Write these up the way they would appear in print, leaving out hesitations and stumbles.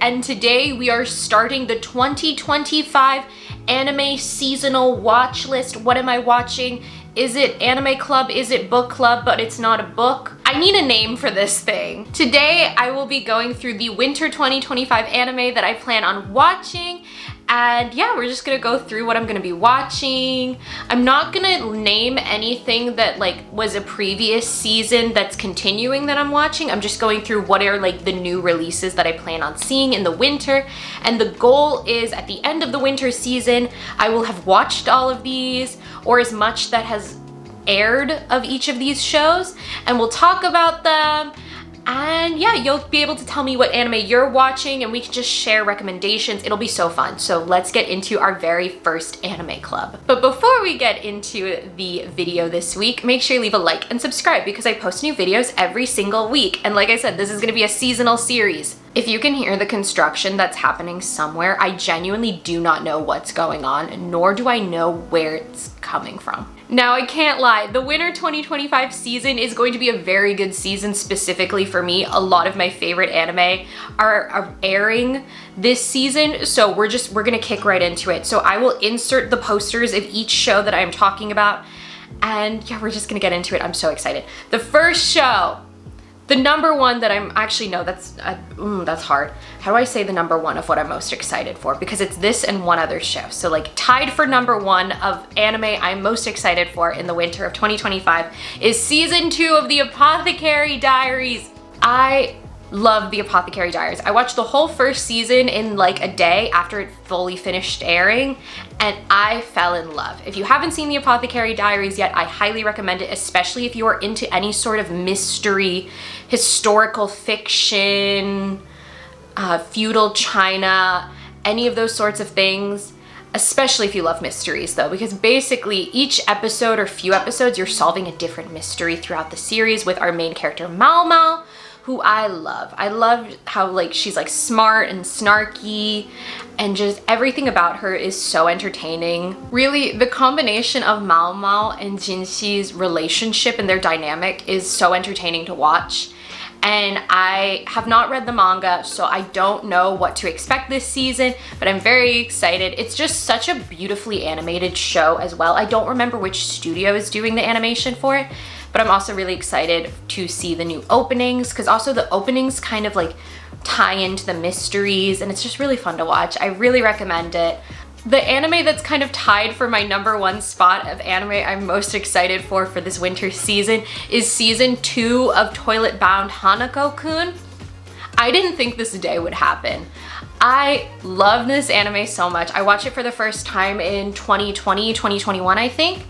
and today we are starting the 2025 anime seasonal watch list. What am I watching? Is it anime club? Is it book club? But it's not a book. I need a name for this thing. Today I will be going through the winter 2025 anime that I plan on watching. And yeah, we're just gonna go through what I'm gonna be watching. I'm not gonna name anything that was a previous season that's continuing that I'm watching. I'm just going through what are the new releases that I plan on seeing in the winter. And the goal is at the end of the winter season, I will have watched all of these or as much that has aired of each of these shows, and we'll talk about them. And yeah, you'll be able to tell me what anime you're watching and we can just share recommendations. It'll be so fun. So let's get into our very first anime club. But before we get into the video this week, make sure you leave a like and subscribe because I post new videos every single week. And like I said, this is gonna be a seasonal series. If you can hear the construction that's happening somewhere, I genuinely do not know what's going on, nor do I know where it's coming from. Now, I can't lie, the winter 2025 season is going to be a very good season specifically for me. A lot of my favorite anime are airing this season, so we're gonna kick right into it. So I will insert the posters of each show that I'm talking about, and yeah, we're just gonna get into it. I'm so excited. The first show, the number one that I'm actually, no, that's hard. How do I say the number one of what I'm most excited for? Because it's this and one other show. So tied for number one of anime I'm most excited for in the winter of 2025 is season 2 of the Apothecary Diaries. I love the Apothecary Diaries. I watched the whole first season in a day after it fully finished airing, and I fell in love. If you haven't seen the Apothecary Diaries yet, I highly recommend it, especially if you are into any sort of mystery, historical fiction, feudal China, any of those sorts of things. Especially if you love mysteries though, because basically each episode or few episodes, you're solving a different mystery throughout the series with our main character Mao Mao, who I love. I love how she's smart and snarky, and just everything about her is so entertaining. Really, the combination of Mao Mao and Jinxi's relationship and their dynamic is so entertaining to watch. And I have not read the manga, so I don't know what to expect this season, but I'm very excited. It's just such a beautifully animated show as well. I don't remember which studio is doing the animation for it, but I'm also really excited to see the new openings, because also the openings kind of tie into the mysteries, and it's just really fun to watch. I really recommend it. The anime that's kind of tied for my number one spot of anime I'm most excited for this winter season is season 2 of Toilet Bound Hanako-kun. I didn't think this day would happen. I love this anime so much. I watched it for the first time in 2020, 2021, I think.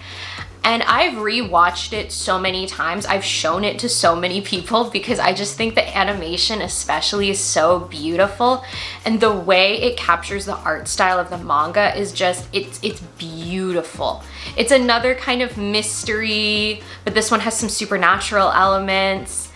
And I've rewatched it so many times. I've shown it to so many people because I just think the animation especially is so beautiful. And the way it captures the art style of the manga is just, it's beautiful. It's another kind of mystery, but this one has some supernatural elements.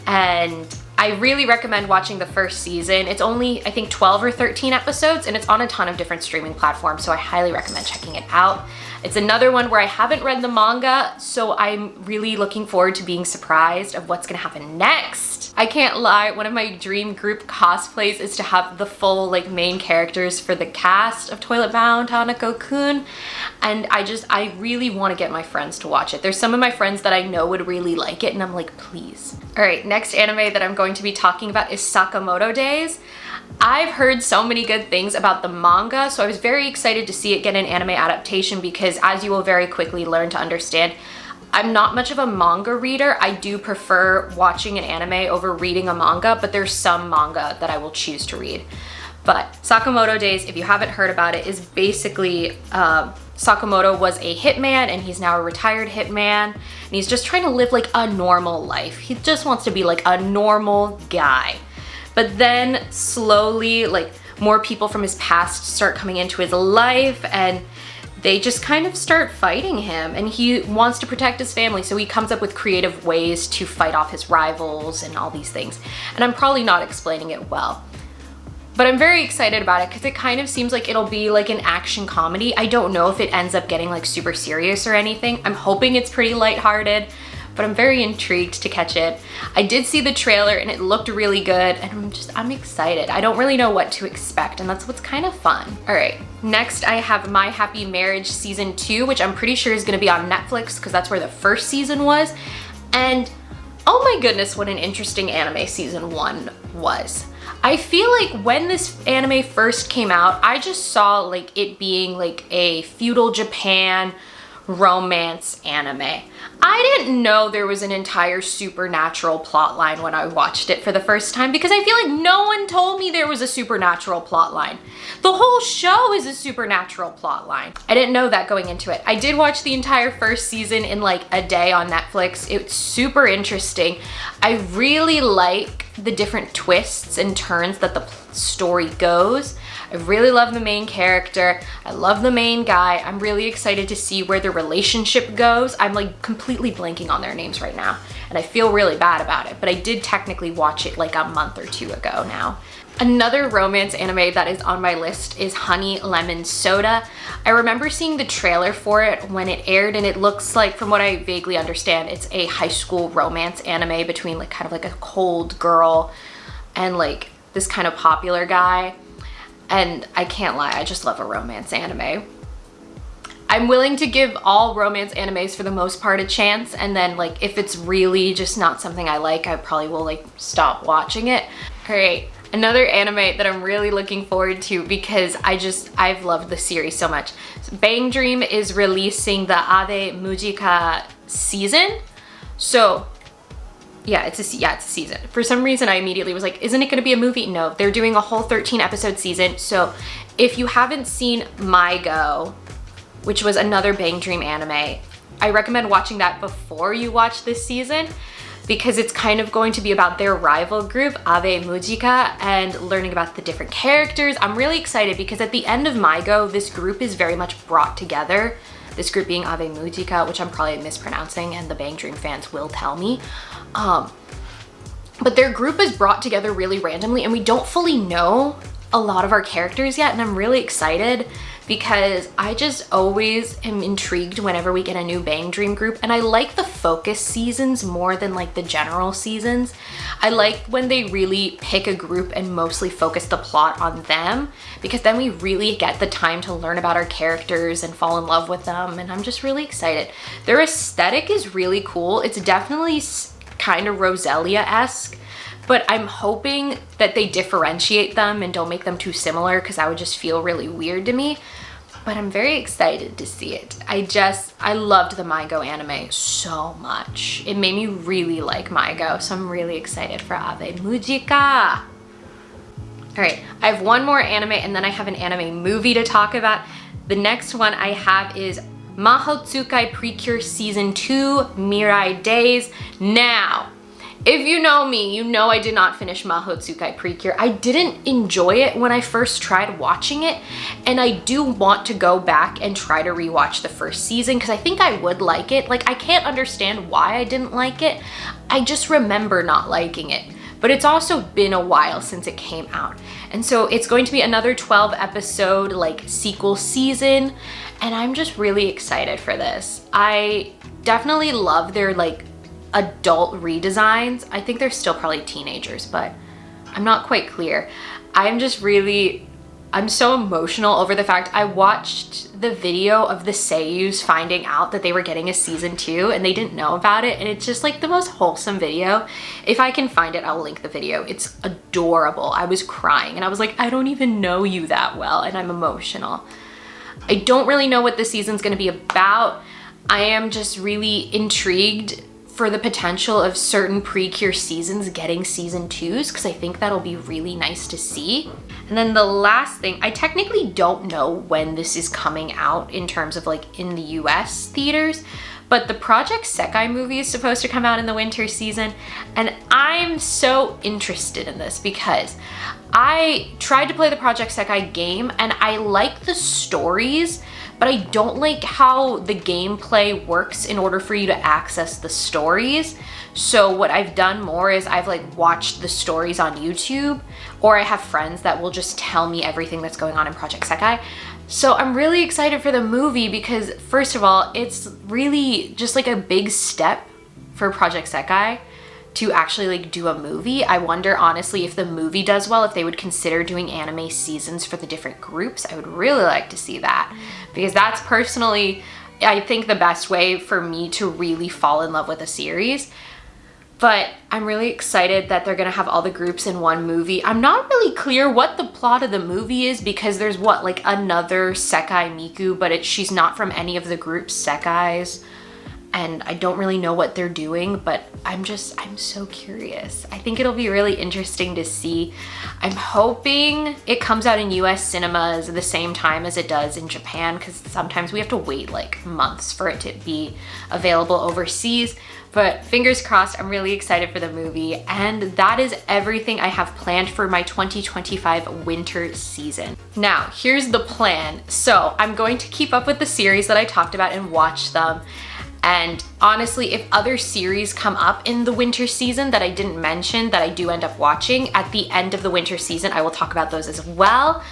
And I really recommend watching the first season. It's only, I think, 12 or 13 episodes, and it's on a ton of different streaming platforms, so I highly recommend checking it out. It's another one where I haven't read the manga, so I'm really looking forward to being surprised of what's gonna happen next. I can't lie, one of my dream group cosplays is to have the full main characters for the cast of Toilet Bound Hanako-kun, and I really want to get my friends to watch it. There's some of my friends that I know would really like it, and I'm like, please. All right, next anime that I'm going to be talking about is Sakamoto Days. I've heard so many good things about the manga, so I was very excited to see it get an anime adaptation because, as you will very quickly learn to understand, I'm not much of a manga reader. I do prefer watching an anime over reading a manga, but there's some manga that I will choose to read. But Sakamoto Days, if you haven't heard about it, is basically Sakamoto was a hitman and he's now a retired hitman, and he's just trying to live a normal life. He just wants to be a normal guy. But then slowly, more people from his past start coming into his life, and they just kind of start fighting him, and he wants to protect his family, so he comes up with creative ways to fight off his rivals and all these things. And I'm probably not explaining it well, but I'm very excited about it because it kind of seems like it'll be an action comedy. I don't know if it ends up getting super serious or anything. I'm hoping it's pretty lighthearted, but I'm very intrigued to catch it. I did see the trailer and it looked really good, and I'm excited. I don't really know what to expect, and that's what's kind of fun. All right, next I have My Happy Marriage season 2, which I'm pretty sure is gonna be on Netflix because that's where the first season was. And oh my goodness, what an interesting anime season 1 was. I feel like when this anime first came out, I just saw like it being like a feudal Japan romance anime. I didn't know there was an entire supernatural plotline when I watched it for the first time, because I feel like no one told me there was a supernatural plotline. The whole show is a supernatural plotline. I didn't know that going into it. I did watch the entire first season in like a day on Netflix. It's super interesting. I really like the different twists and turns that the story goes. I really love the main character. I love the main guy. I'm really excited to see where the relationship goes. I'm like completely blanking on their names right now, and I feel really bad about it, but I did technically watch it like a month or 2 ago now. Another romance anime that is on my list is Honey Lemon Soda. I remember seeing the trailer for it when it aired, and it looks like, from what I vaguely understand, it's a high school romance anime between like kind of like a cold girl and like this kind of popular guy. And I can't lie, I just love a romance anime. I'm willing to give all romance animes for the most part a chance, and then like if it's really just not something I like, I probably will like stop watching it. All right, another anime that I'm really looking forward to because I've loved the series so much. So Bang Dream is releasing the Ave Mujica season. So yeah, it's a season. For some reason, I immediately was like, isn't it gonna be a movie? No, they're doing a whole 13 episode season. So if you haven't seen My Go, which was another Bang Dream anime, I recommend watching that before you watch this season, because it's kind of going to be about their rival group, Ave Mujica, and learning about the different characters. I'm really excited because at the end of My Go, this group is very much brought together. This group being Ave Mujica, which I'm probably mispronouncing, and the Bang Dream fans will tell me. But their group is brought together really randomly, and we don't fully know a lot of our characters yet, and I'm really excited because I just always am intrigued whenever we get a new Bang Dream group, and I like the focus seasons more than like the general seasons. I like when they really pick a group and mostly focus the plot on them, because then we really get the time to learn about our characters and fall in love with them, and I'm just really excited. Their aesthetic is really cool. It's definitely kind of Roselia-esque, but I'm hoping that they differentiate them and don't make them too similar, because that would just feel really weird to me. But I'm very excited to see it. I loved the My Go anime so much. It made me really like My Go, so I'm really excited for Ave Mujica. All right, I have one more anime, and then I have an anime movie to talk about. The next one I have is Mukai Precure Season 2 Mukai Days. Now, if you know me, you know I did not finish Mukai Precure. I didn't enjoy it when I first tried watching it, and I do want to go back and try to rewatch the first season because I think I would like it. Like, I can't understand why I didn't like it. I just remember not liking it. But it's also been a while since it came out. And so it's going to be another 12 episode like sequel season, and I'm just really excited for this. I definitely love their like adult redesigns. I think they're still probably teenagers, but I'm not quite clear. I'm so emotional over the fact I watched the video of the seiyus finding out that they were getting a season 2 and they didn't know about it, and it's just like the most wholesome video. If I can find it, I'll link the video. It's adorable. I was crying and I was like, I don't even know you that well, and I'm emotional. I don't really know what the season's gonna be about. I am just really intrigued for the potential of certain Precure seasons getting season 2s, because I think that'll be really nice to see. And then the last thing, I technically don't know when this is coming out in terms of like in the US theaters, but the Project Sekai movie is supposed to come out in the winter season, and I'm so interested in this because I tried to play the Project Sekai game and I like the stories, but I don't like how the gameplay works in order for you to access the stories. So what I've done more is I've like watched the stories on YouTube, or I have friends that will just tell me everything that's going on in Project Sekai. So I'm really excited for the movie because, first of all, it's really just like a big step for Project Sekai to actually like do a movie. I wonder honestly if the movie does well, if they would consider doing anime seasons for the different groups. I would really like to see that, because that's personally, I think, the best way for me to really fall in love with a series. But I'm really excited that they're gonna have all the groups in one movie. I'm not really clear what the plot of the movie is, because there's what, like another Sekai Miku, but she's not from any of the group's Sekais. And I don't really know what they're doing, but I'm so curious. I think it'll be really interesting to see. I'm hoping it comes out in US cinemas the same time as it does in Japan, because sometimes we have to wait like months for it to be available overseas. But fingers crossed, I'm really excited for the movie. And that is everything I have planned for my 2025 winter season. Now, here's the plan. So I'm going to keep up with the series that I talked about and watch them. And honestly, if other series come up in the winter season that I didn't mention that I do end up watching, at the end of the winter season, I will talk about those as well.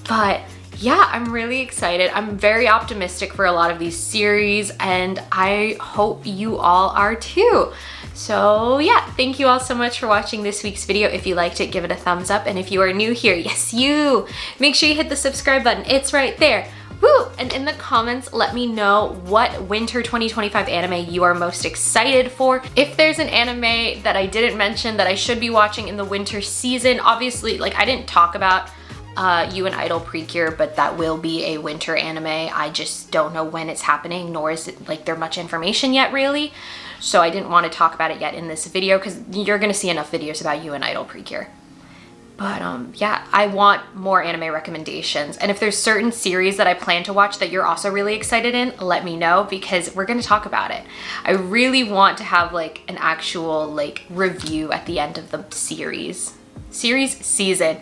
But yeah, I'm really excited. I'm very optimistic for a lot of these series, and I hope you all are too. So yeah, thank you all so much for watching this week's video. If you liked it, give it a thumbs up. And if you are new here, yes, you, make sure you hit the subscribe button. It's right there. Woo! And in the comments, let me know what winter 2025 anime you are most excited for. If there's an anime that I didn't mention that I should be watching in the winter season, obviously, like I didn't talk about Mukai Precure, but that will be a winter anime. I just don't know when it's happening, nor is it like there much information yet really. So I didn't want to talk about it yet in this video, because you're gonna see enough videos about Mukai Precure. But yeah, I want more anime recommendations. And if there's certain series that I plan to watch that you're also really excited in, let me know, because we're gonna talk about it. I really want to have like an actual like review at the end of the season,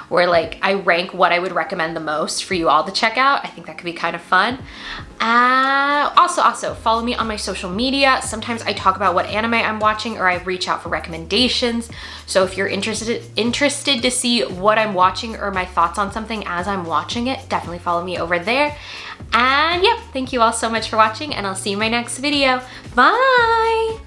where like I rank what I would recommend the most for you all to check out. I think that could be kind of fun. Also follow me on my social media. Sometimes I talk about what anime I'm watching, or I reach out for recommendations. So if you're interested to see what I'm watching or my thoughts on something as I'm watching it, definitely follow me over there. And yeah, thank you all so much for watching, and I'll see you in my next video. Bye!